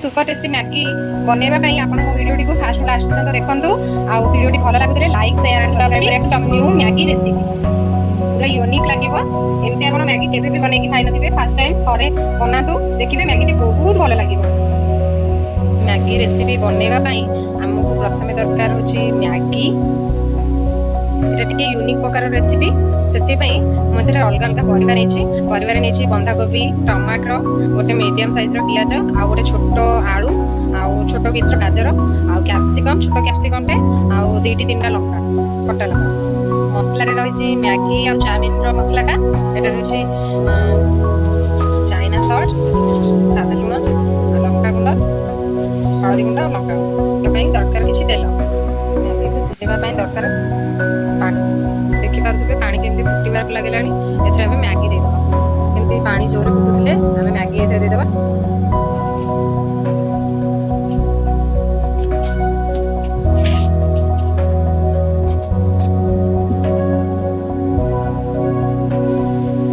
Super tasty Maggi बनैबा पई आपण मो वीडियो को फास्ट लास्ट तक देखंतु आ वीडियो भल लागुले like share and subscribe new Maggi recipe पूरा यूनिक लागिवो एमते आपण मैगी केबे भी बनै कि खाइ नथिबे फर्स्ट टाइम थरे बनातु देखिबे मैगी बहुत भल लागिवो। मैगी रेसिपी बनैबा पई हमकु प्रथमे दरकार होची मैगी এটা টিকে यूनिक प्रकार रेसिपी से मध्य अलग अलग परिवार नहीं बंधाकोबी टमाटर गोटे मीडियम साइज पियाज आ गोटे छोट आलू आ छोट पीस गाजर आ कैप्सिकम छोट कैप्सिकम टे आ दुईटी तीनटा लंका कटा लंका मसला रही मैगी आ चाउमिन मसलाटा एटा रही चाइना सॉल्ट सादा लुण लंका गुंड हलदी गुंड लंका गुंड दरकार किसी तेल मैगी को सिझापी दरकार देखिपे पानी केमती फुटबार लगे मैगी देदेबा केमती पानी जोर फुटुले आम मैगी देदेबा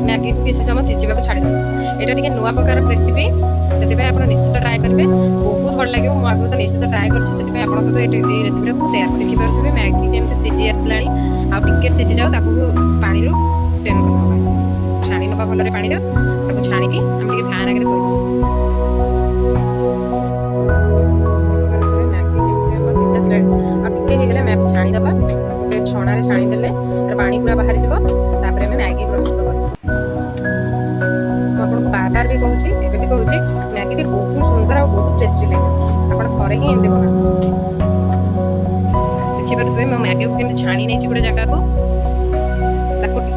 मैगी किसी समय सीझा छाड़ यहाँ टे नुआ प्रकार रेसिपी से आप निश्चित ट्राए करेंगे बहुत भल लगे मुझे आगे तो निश्चित ट्राए कर सहित रेसिपी को सेयार देखिपे मैगी केमती सीझी आसला आगे सीझी जाओ पानी स्टेन कर छाणी ना भल पानी छाणिकी आम टे फैन आगे थोड़ा मैगी छाणीदे गोटे छणारे छाणीदे पानी पूरा बाहर जापर मैगी प्रस्तुत कर बार बार भी कहूँ एवं भी कहूँ मैगी बहुत सुंदर और बहुत टेस्टी लगे आप थे ही एमती बना देखिपे मैं मैगी को केमती छाणी नहीं गोटे जगह को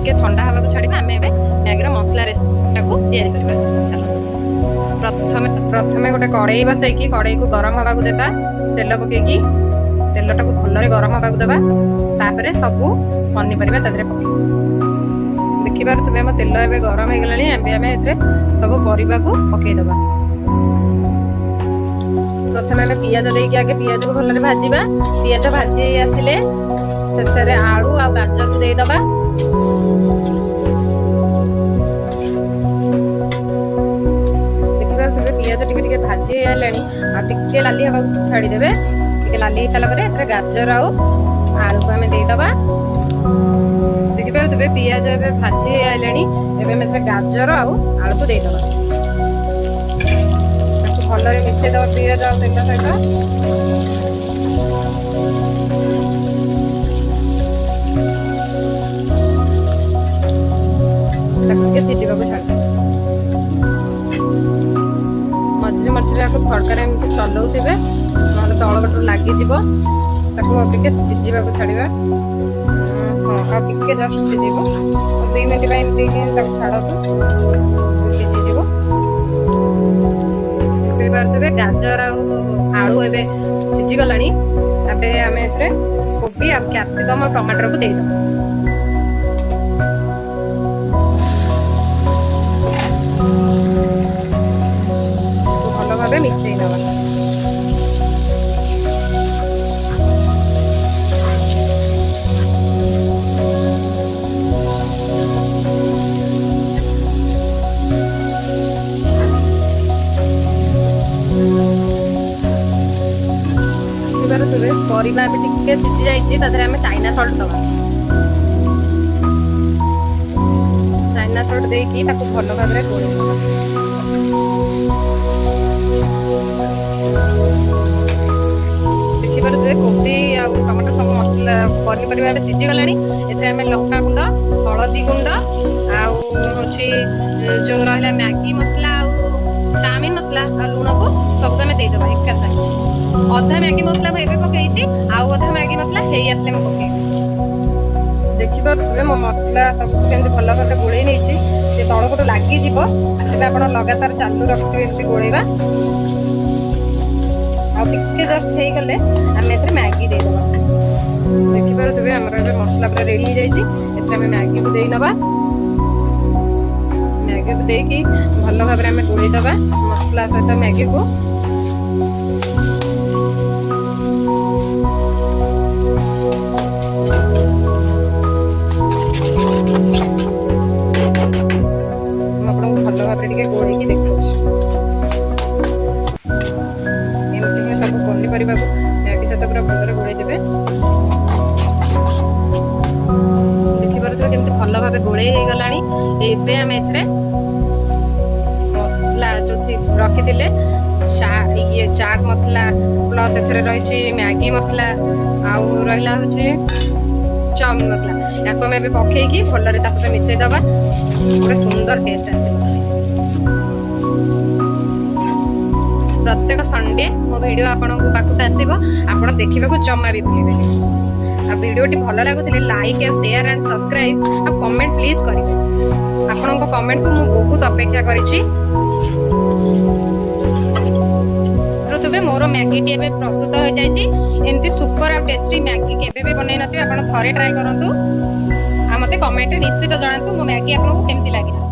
टे ठंडा हवा को छाड़ा आम मैगी मसला टाक चलो प्रथम गोटे कड़ई बसैकी कड़ई को गरम हवा को देवा तेल पकईकी तेल टाक भल गरम हवा को देवा तापर सबू पनीपरिया तादे पकई देखिपे आम तेल ए गरम हो गला सब परिवा को पकईदबा प्रथम आम पियाज देकी आगे पियाज को भल भाजा पियाज भाजी आसिले से आलू आ गाजर को देदबा देखिपे पियाज टिके भाजी आगे लाली हवा छाड़ीदे टे लाली हो सारापर गाजर आलू को आम देदबा देखिपे पियाज ए भाजी आए गाजर आलू को देदबा भल मिसेदब पियाज आ तेल सहित सीझा छाड़ मझे मझे खड़कार एमती चलाऊे ना तल पट लगिज टे सीझा छाड़ा हाँ टे जस्ट सीझ 2 मिनट छाड़ सीझ पारे गाजर आलू ए सीझीगला आम कोबी आ कैप्सिकम और टमाटर को देदेव भल भाव मिसई नवा परिवा भी टिके सीझी जाइए आम चाइना सल्ट दबा चाइना सल्ट देकी भल भाव देखिए कोबी आ टमाटर सब मसला पनीपरिया सीझीगला आम लंका गुंड हलदी गुंड आछी जो रहा मैगी मसला चाउमिन मसला आ लुण को सब आम देदेबा एका साथ अधा मैगी मसला मुझे पकई अधा मैगी मसला हो आसले पकई देखिपे मो मसला सब केमती भल भाव गोड़े नहीं तल पट लगिज आप लगातार चालू रखिए एमती गोड़ेबा आगे जस्ट हो गले आम मैगी देदेबा देखिपे आमर मसला पूरा रेडी हो जाए मैगी को दे नवा मैगी को देकी भल भाव आम गोड़ेदबा मसला सहित मैगी को भल भाव गोड़े देखा କରିବାକୁ ମ୍ୟାଗି ସହିତ ପୁରା ଭଲରେ ଗୋଳେଇ ଦେବେ। ଦେଖିପାରୁଥିବେ କେମିତି ଭଲ ଭାବେ ଗୋଳେଇ ହେଇଗଲାଣି। ଏବେ ଆମେ ଏଥିରେ ମସଲା ଯୋଉ ରଖିଥିଲେ ଇଏ ଚାଟ୍ ମସଲା ପ୍ଲସ୍ ଏଥିରେ ରହିଛି ମ୍ୟାଗି ମସଲା ଆଉ ରହିଲା ହଉଛି ଚାଉମିନ ମସଲା, ୟାକୁ ଆମେ ଏବେ ପକେଇକି ଭଲରେ ତା ସହିତ ମିଶେଇ ଦବା। ଗୋଟେ ସୁନ୍ଦର ଟେଷ୍ଟ ଆସିବ। ପ୍ରତ୍ୟେକ ସଣ୍ଡେ ମୋ ଭିଡ଼ିଓ ଆପଣଙ୍କ ପାଖକୁ ଆସିବ, ଆପଣ ଦେଖିବାକୁ ଜମା ବି ଭୁଲିବେନି। ଆଉ ଭିଡ଼ିଓଟି ଭଲ ଲାଗୁଥିଲେ ଲାଇକ୍ ଆଉ ସେୟାର ଆଣ୍ଡ ସବସ୍କ୍ରାଇବ୍ ଆଉ କମେଣ୍ଟ ପ୍ଲିଜ୍ କରିବେ। ଆପଣଙ୍କ କମେଣ୍ଟକୁ ମୁଁ ବହୁତ ଅପେକ୍ଷା କରିଛି। ଥିବେ ମୋର ମ୍ୟାଗିଟି ଏବେ ପ୍ରସ୍ତୁତ ହୋଇଯାଇଛି। ଏମିତି ସୁପର ଆଉ ଟେଷ୍ଟି ମ୍ୟାଗି କେବେ ବି ବନେଇ ନଥିବେ, ଆପଣ ଥରେ ଟ୍ରାଏ କରନ୍ତୁ ଆଉ ମୋତେ କମେଣ୍ଟରେ ନିଶ୍ଚିତ ଜଣାନ୍ତୁ ମୋ ମ୍ୟାଗି ଆପଣଙ୍କୁ କେମିତି ଲାଗିଲା।